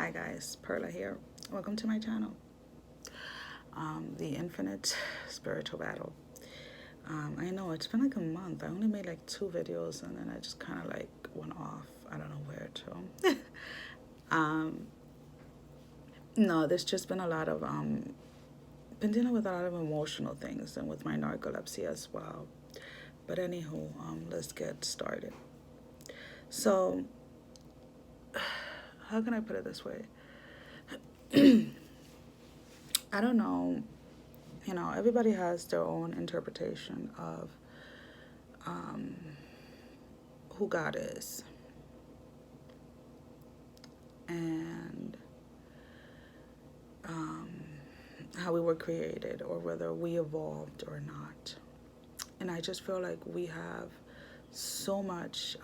Hi guys, Perla here. Welcome to my channel, The Infinite Spiritual Battle. I know it's been like a month. I only made like 2 videos and then I just kind of like went off. I don't know where to. No, there's just been a lot of, been dealing with a lot of emotional things and with my narcolepsy as well. But anywho, let's get started. So, how can I put it this way? I don't know. Everybody has their own interpretation of who God is and how we were created or whether we evolved or not. And I just feel like we have so much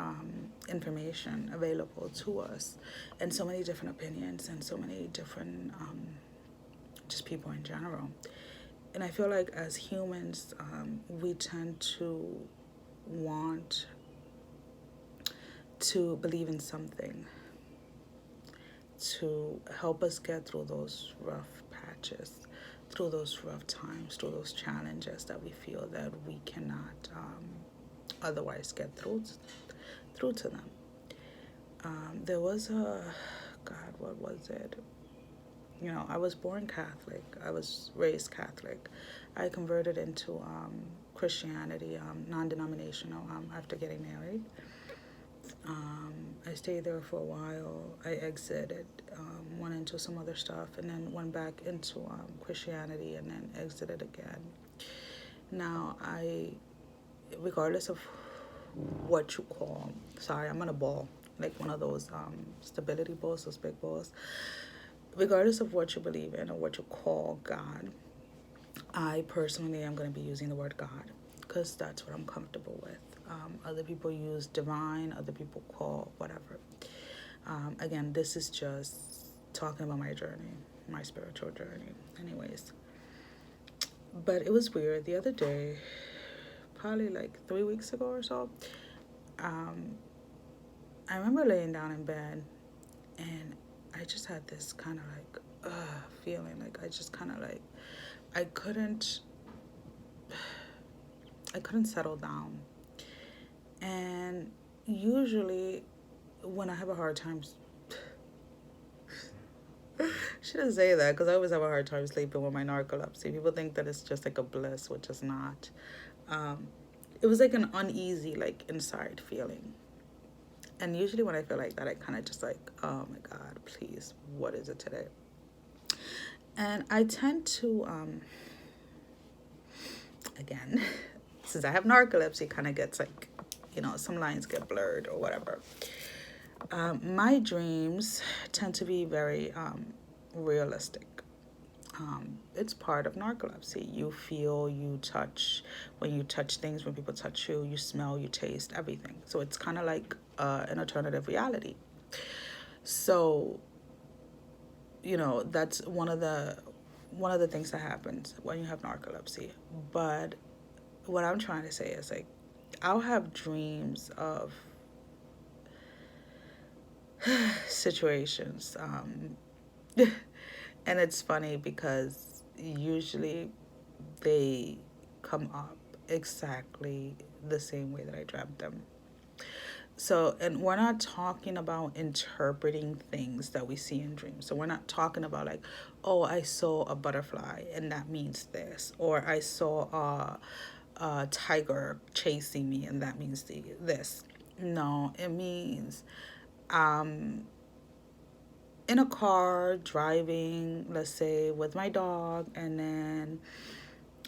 information available to us and so many different opinions and so many different just people in general. And I feel like as humans, we tend to want to believe in something to help us get through those rough patches, through those rough times, through those challenges that we feel that we cannot otherwise get through to them. There was what was it? I was born Catholic. I was raised Catholic. I converted into Christianity, non-denominational, after getting married. I stayed there for a while. I exited, went into some other stuff, and then went back into Christianity, and then exited again. Now, regardless of what you call, sorry, I'm on a ball, like one of those stability balls, those big balls. Regardless of what you believe in or what you call God, I personally am going to be using the word God because that's what I'm comfortable with. Other people use divine, other people call whatever. Again, this is just talking about my journey, my spiritual journey. Anyways, but it was weird. The other day, probably like 3 weeks ago or so, I remember laying down in bed and I just had this kind of like feeling, like I just kind of like I couldn't settle down. And usually when I have a hard time, shouldn't say that because I always have a hard time sleeping with my narcolepsy. People think that it's just like a bliss, which is not. It was like an uneasy, like inside feeling. And usually when I feel like that, I kind of just like, oh my God, please, what is it today? And I tend to, again, since I have narcolepsy, kind of gets like, some lines get blurred or whatever. My dreams tend to be very realistic. It's part of narcolepsy. You feel, you touch, when you touch things, when people touch you, you smell, you taste, everything. So it's kind of like an alternative reality. So, that's one of the things that happens when you have narcolepsy. But what I'm trying to say is like, I'll have dreams of situations. And it's funny because usually they come up exactly the same way that I dreamt them. So, and we're not talking about interpreting things that we see in dreams. So we're not talking about like, oh, I saw a butterfly and that means this. Or I saw a tiger chasing me and that means this. No, it means in a car driving, let's say with my dog, and then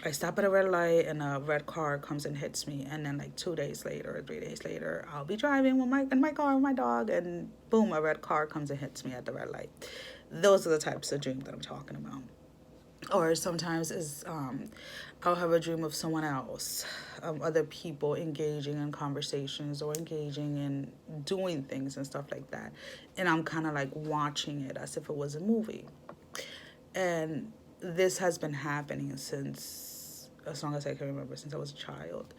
I stop at a red light and a red car comes and hits me, and then like 2 days later or 3 days later, I'll be driving in my car with my dog, and boom, a red car comes and hits me at the red light. Those are the types of dreams that I'm talking about. Or sometimes I'll have a dream of someone else, other people engaging in conversations or engaging in doing things and stuff like that. And I'm kind of like watching it as if it was a movie. And this has been happening since, as long as I can remember, since I was a child.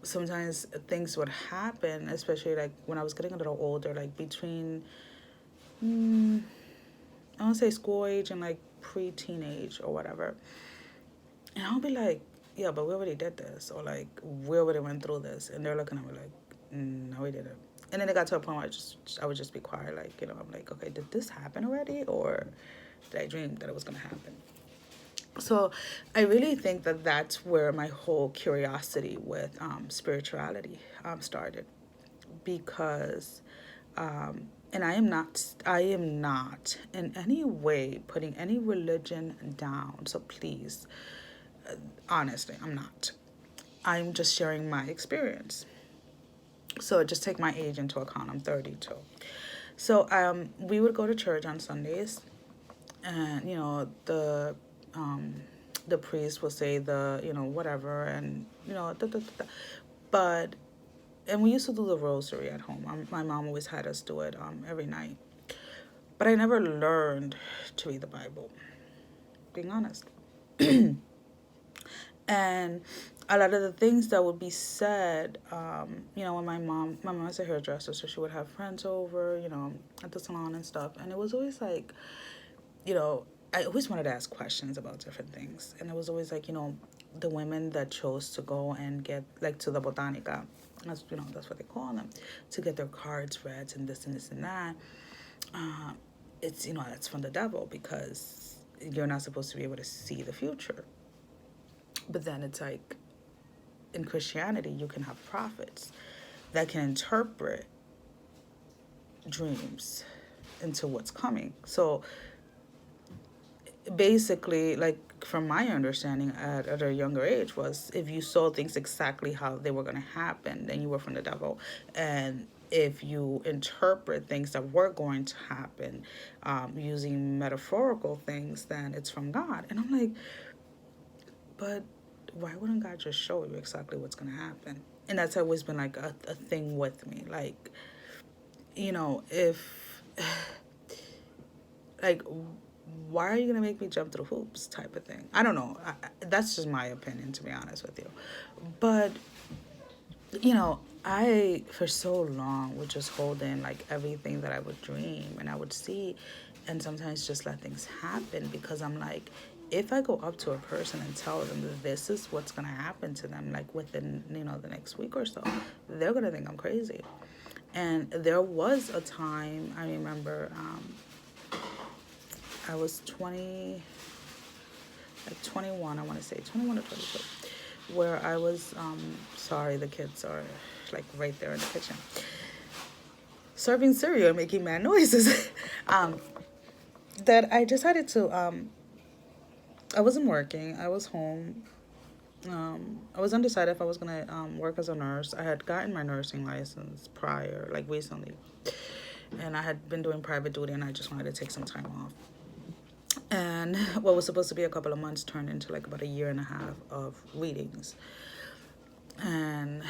Sometimes things would happen, especially like when I was getting a little older, like between I want to say school age and like pre-teenage or whatever. And I'll be like, yeah, but we already did this. Or like, we already went through this. And they're looking at me like, no, we didn't. And then it got to a point where I would just be quiet. Like, I'm like, okay, did this happen already? Or did I dream that it was going to happen? So I really think that that's where my whole curiosity with spirituality started. Because and I am not in any way putting any religion down. So please, honestly, I'm not. I'm just sharing my experience. So just take my age into account. I'm 32. So we would go to church on Sundays, and the priest will say the whatever, and but and we used to do the rosary at home. My mom always had us do it every night, but I never learned to read the Bible, being honest. And a lot of the things that would be said, when my mom is a hairdresser, so she would have friends over, at the salon and stuff. And it was always like, I always wanted to ask questions about different things. And it was always like, the women that chose to go and get, like, to the botanica, that's what they call them, to get their cards read and this and this and that. It's, that's from the devil, because you're not supposed to be able to see the future. But then it's like, in Christianity, you can have prophets that can interpret dreams into what's coming. So basically, like, from my understanding at a younger age, was if you saw things exactly how they were going to happen, then you were from the devil. And if you interpret things that were going to happen using metaphorical things, then it's from God. And I'm like, but why wouldn't God just show you exactly what's going to happen? And that's always been like a thing with me. Like, if, like, why are you going to make me jump through hoops type of thing? I don't know. That's just my opinion, to be honest with you. But, I, for so long, would just hold in, like, everything that I would dream and I would see, and sometimes just let things happen, because I'm like, if I go up to a person and tell them that this is what's going to happen to them, like, within, the next week or so, they're going to think I'm crazy. And there was a time, I remember, I was 21, I want to say, 21 or 22, where I was, sorry, the kids are, like, right there in the kitchen, serving cereal and making mad noises, that I decided to, I wasn't working, I was home, I was undecided if I was going to work as a nurse. I had gotten my nursing license prior, like, recently, and I had been doing private duty, and I just wanted to take some time off. And what was supposed to be a couple of months turned into like about a year and a half of readings. And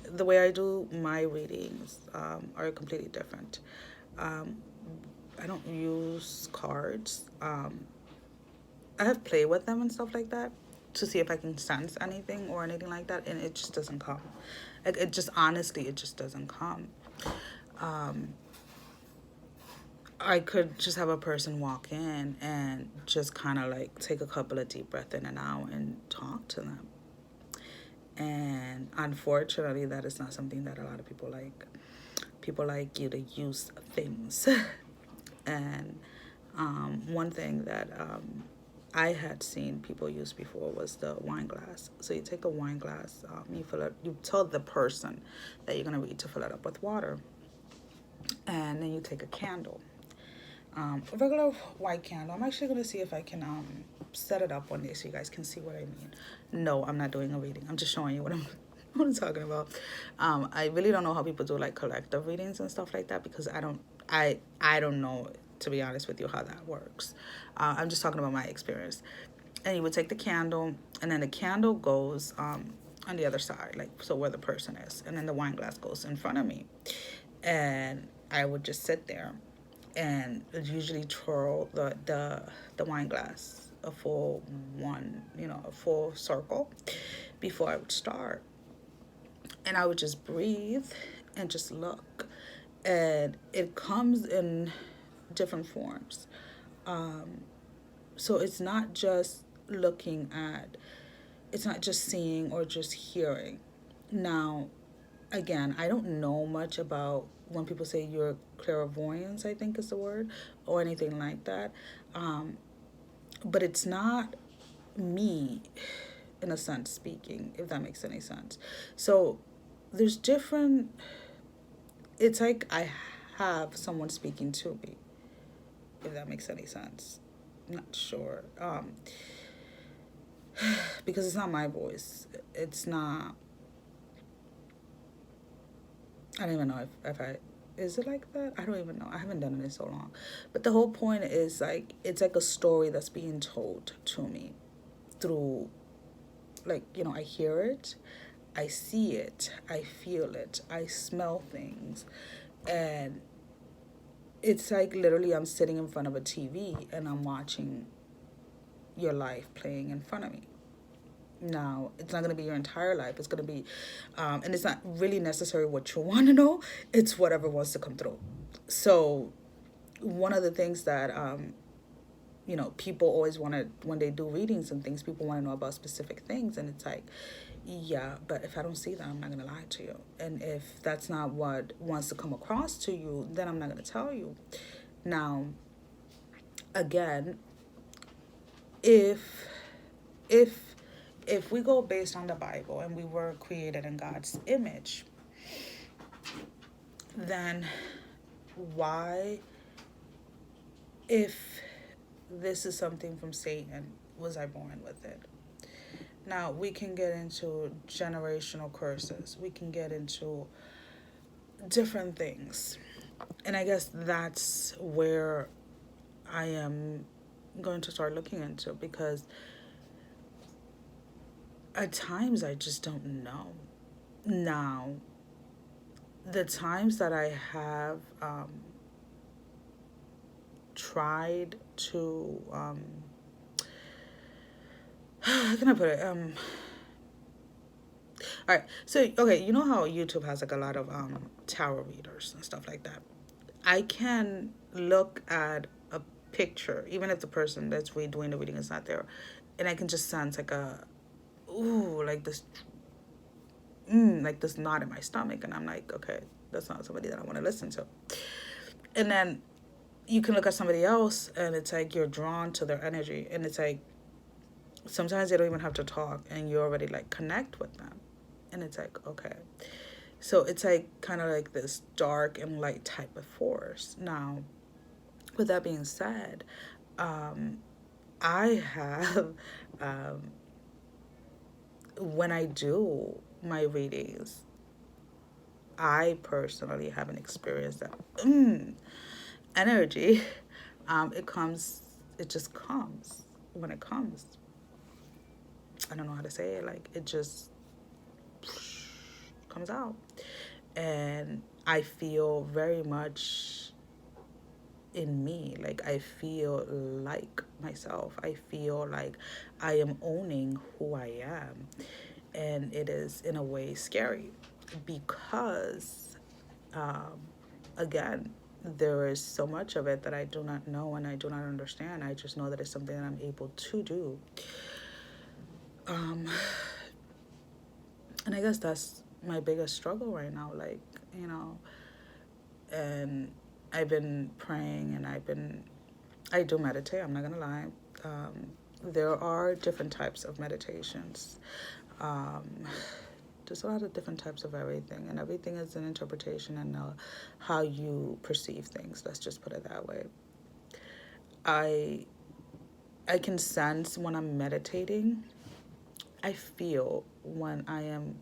the way I do my readings are completely different. I don't use cards. I have played with them and stuff like that to see if I can sense anything or anything like that, and it just doesn't come. It just, honestly, it just doesn't come. I could just have a person walk in and just kind of like take a couple of deep breaths in and out and talk to them. And unfortunately, that is not something that a lot of people like. People like you to use things. And one thing that I had seen people use before was the wine glass. So you take a wine glass, you tell the person that you're going to read to fill it up with water. And then you take a candle. A regular white candle. I'm actually going to see if I can set it up one day so you guys can see what I mean. No, I'm not doing a reading. I'm just showing you what I'm talking about. I really don't know how people do like collective readings and stuff like that, because I don't know, to be honest with you, how that works. I'm just talking about my experience. And you would take the candle, and then the candle goes on the other side, like, so where the person is, and then the wine glass goes in front of me, and I would just sit there and usually twirl the wine glass a full circle before I would start. And I would just breathe and just look. And it comes in different forms. So it's not just looking at, it's not just seeing or just hearing. Now, again, I don't know much about when people say you're clairvoyance, I think is the word, or anything like that. Um, but it's not me, in a sense, speaking, if that makes any sense. So there's different, it's like I have someone speaking to me, if that makes any sense. I'm not sure. Because it's not my voice. It's not, I don't even know if I, is it like that? I don't even know. I haven't done it in so long. But the whole point is like, it's like a story that's being told to me through, like, I hear it, I see it, I feel it, I smell things. And it's like literally I'm sitting in front of a TV and I'm watching your life playing in front of me. Now, it's not going to be your entire life. It's going to be, and it's not really necessary what you want to know. It's whatever wants to come through. So, one of the things that, people always want to, when they do readings and things, people want to know about specific things. And it's like, yeah, but if I don't see that, I'm not going to lie to you. And if that's not what wants to come across to you, then I'm not going to tell you. Now, again, if if if we go based on the Bible and we were created in God's image, then why, if this is something from Satan, was I born with it? Now, we can get into generational curses. We can get into different things. And I guess that's where I am going to start looking into, because at times I just don't know. Now, the times that I have tried to, how can I put it? All right. So, okay, you know how YouTube has like a lot of tarot readers and stuff like that. I can look at a picture, even if the person that's doing the reading is not there, and I can just sense like a, ooh, like this knot in my stomach, and I'm like, okay, that's not somebody that I want to listen to. And then you can look at somebody else, and it's like you're drawn to their energy, and it's like sometimes they don't even have to talk, and you already like connect with them, and it's like, okay. So it's like kind of like this dark and light type of force. Now, with that being said, I have, when I do my readings, I personally haven't experienced that energy. It just comes when it comes. I don't know how to say it. Like, it just comes out. And I feel very much in me. Like, I feel like myself. I feel like I am owning who I am. And it is, in a way, scary because, again, there is so much of it that I do not know and I do not understand. I just know that it's something that I'm able to do. And I guess that's my biggest struggle right now. Like, and I've been praying and I do meditate, I'm not gonna lie. There are different types of meditations. There's a lot of different types of everything, and everything is an interpretation and how you perceive things. Let's just put it that way. I can sense when I'm meditating. I feel when I am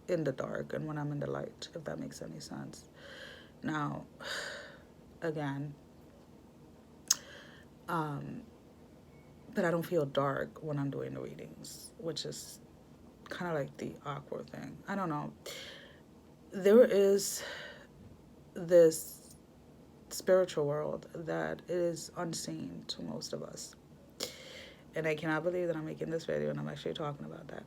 in the dark and when I'm in the light, if that makes any sense. Now, again, but I don't feel dark when I'm doing the readings, which is kind of like the awkward thing. I don't know. There is this spiritual world that is unseen to most of us. And I cannot believe that I'm making this video and I'm actually talking about that.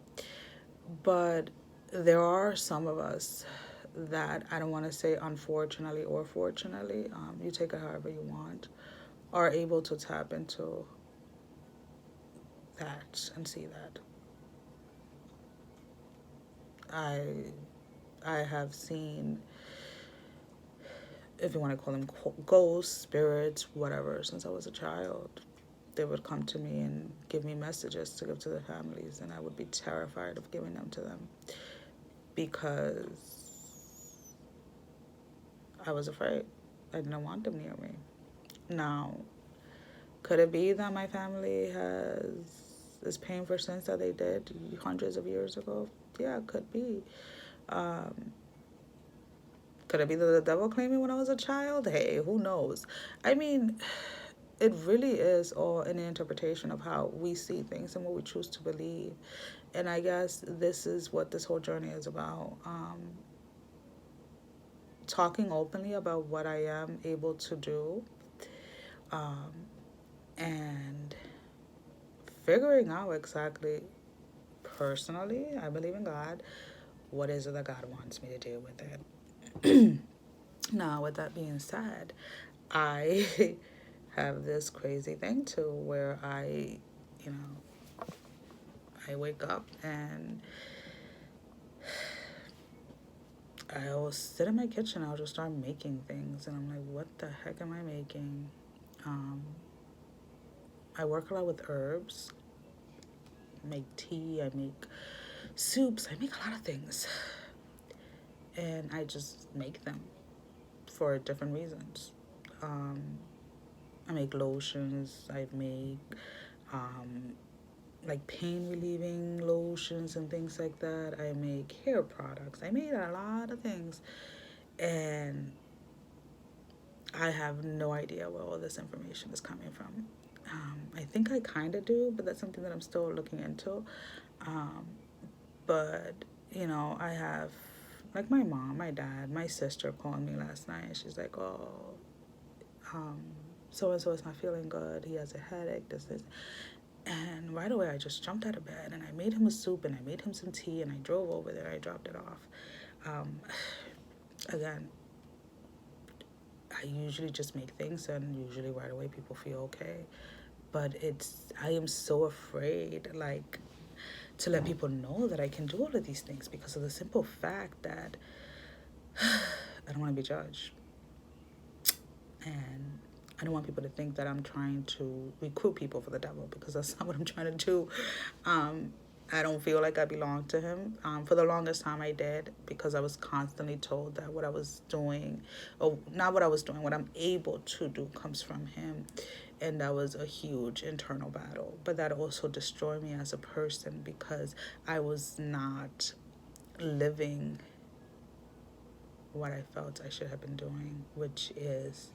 But there are some of us that, I don't want to say unfortunately or fortunately, you take it however you want, are able to tap into that and see that. I I have seen, if you want to call them ghosts, spirits, whatever, since I was a child. They would come to me and give me messages to give to their families, and I would be terrified of giving them to them because I was afraid. I didn't want them near me. Now, could it be that my family is paying for sins that they did hundreds of years ago? Yeah, it could be. Um, could it be that the devil claimed me when I was a child? Hey, who knows? I mean, it really is all an interpretation of how we see things and what we choose to believe. And I guess this is what this whole journey is about. Talking openly about what I am able to do, um, and figuring out exactly, personally, I believe in God, what is it that God wants me to do with it. Now, with that being said, I have this crazy thing too where you know, I wake up and I'll sit in my kitchen. I'll just start making things, and I'm like, what the heck am I making? Um, I work a lot with herbs. I make tea. I make soups. I make a lot of things, and I just make them for different reasons. Um, I make lotions. I make um, like pain relieving lotions and things like that. I make hair products. I made a lot of things, and I have no idea where all this information is coming from. I think I kind of do, but that's something that I'm still looking into. Um, but, you know, I have, like, my mom, my dad, my sister called me last night, and she's like, oh, so-and-so is not feeling good. He has a headache, this. And right away, I just jumped out of bed, and I made him a soup, and I made him some tea, and I drove over there. I dropped it off. Um, Again, I usually just make things, and usually right away people feel okay. But I am so afraid, like, to let people know that I can do all of these things because of the simple fact that I don't want to be judged. And I don't want people to think that I'm trying to recruit people for the devil, because that's not what I'm trying to do. I don't feel like I belong to him. For the longest time I did, because I was constantly told that what I was doing, or not what I was doing, what I'm able to do comes from him. And that was a huge internal battle. But that also destroyed me as a person, because I was not living what I felt I should have been doing, which is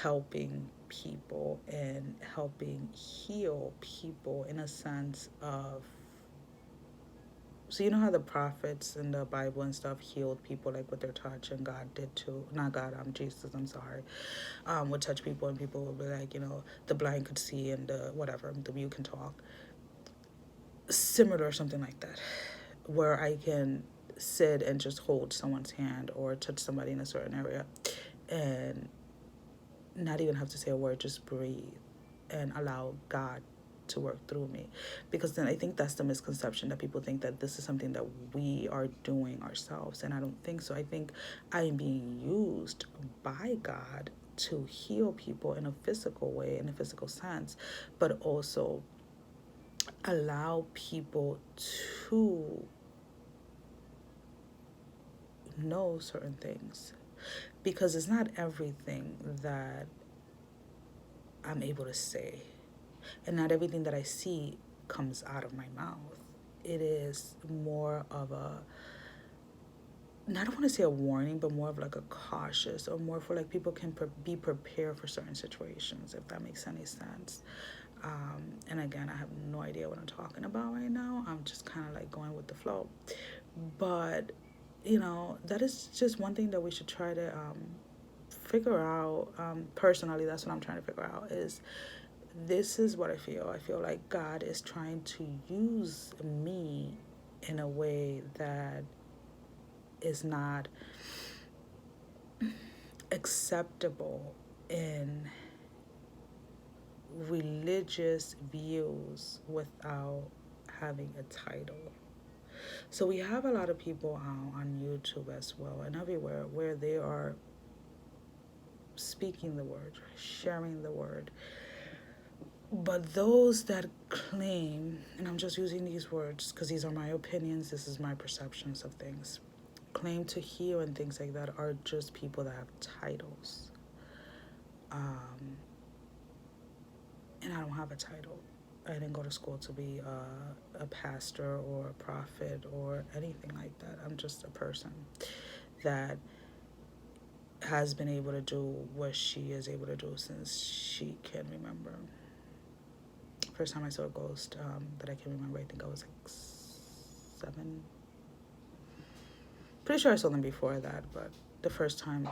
helping people and helping heal people in a sense of, so you know how the prophets in the Bible and stuff healed people like with their touch, and God did too. Not God, Jesus, I'm sorry. Would touch people, and people would be like, you know, the blind could see, and the whatever, the mute can talk. Similar or something like that, where I can sit and just hold someone's hand or touch somebody in a certain area and not even have to say a word, just breathe and allow God to work through me. Because then I think that's the misconception, that people think that this is something that we are doing ourselves, and I don't think so. I think I am being used by God to heal people in a physical way, in a physical sense, but also allow people to know certain things, because it's not everything that I'm able to say, and not everything that I see comes out of my mouth. It is more of a, I don't want to say a warning, but more of like a cautious, or more for like people can be prepared for certain situations, if that makes any sense. And again, I have no idea what I'm talking about right now. I'm just kind of like going with the flow. But, you know, that is just one thing that we should try to figure out. Personally, that's what I'm trying to figure out, is this is what I feel. I feel like God is trying to use me in a way that is not acceptable in religious views without having a title. So we have a lot of people on YouTube as well and everywhere where they are speaking the word, sharing the word. But those that claim, and I'm just using these words because these are my opinions, this is my perceptions of things, claim to heal and things like that are just people that have titles. And I don't have a title. I didn't go to school to be a pastor or a prophet or anything like that. I'm just a person that has been able to do what she is able to do since she can remember. First time I saw a ghost that I can remember, I think I was like 7. Pretty sure I saw them before that, but the first time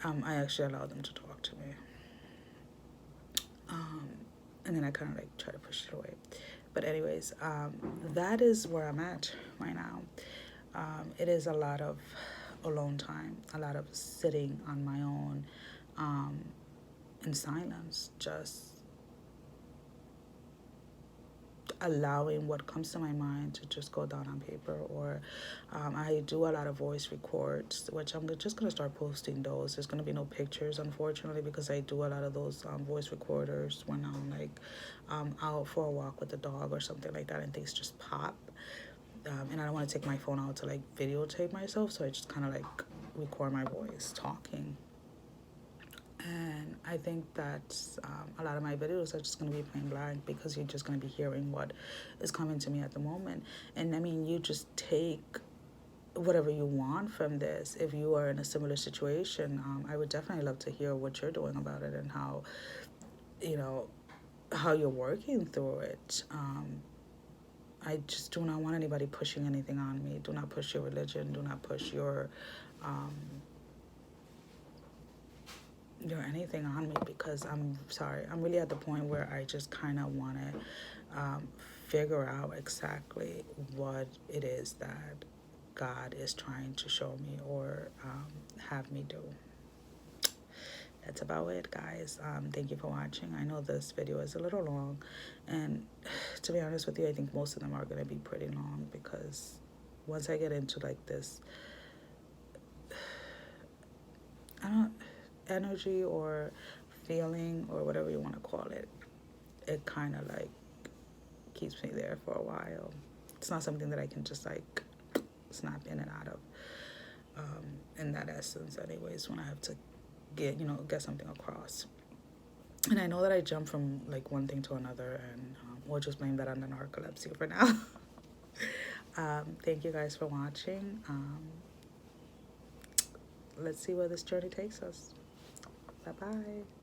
I actually allowed them to talk to me. And then I kind of like try to push it away. But anyways, that is where I'm at right now. It is a lot of alone time, a lot of sitting on my own in silence, just allowing what comes to my mind to just go down on paper. Or I do a lot of voice records, which I'm just going to start posting those. There's going to be no pictures, unfortunately, because I do a lot of those voice recorders when I'm like out for a walk with the dog or something like that, and things just pop. And I don't want to take my phone out to like videotape myself, so I just kind of like record my voice talking. And I think that a lot of my videos are just going to be plain blank because you're just going to be hearing what is coming to me at the moment. And I mean, you just take whatever you want from this. If you are in a similar situation, I would definitely love to hear what you're doing about it and how, you know, how you're working through it. I just do not want anybody pushing anything on me. Do not push your religion. Do not push your anything on me, because I'm sorry. I'm really at the point where I just kind of want to figure out exactly what it is that God is trying to show me or have me do. That's about it, guys. Thank you for watching. I know this video is a little long, and to be honest with you, I think most of them are going to be pretty long, because once I get into like this, energy or feeling or whatever you want to call it, it kind of like keeps me there for a while. It's not something that I can just like snap in and out of in that essence anyways, when I have to get something across. And I know that I jump from like one thing to another, and we'll just blame that on the narcolepsy for now. Thank you guys for watching. Let's see where this journey takes us. Bye-bye.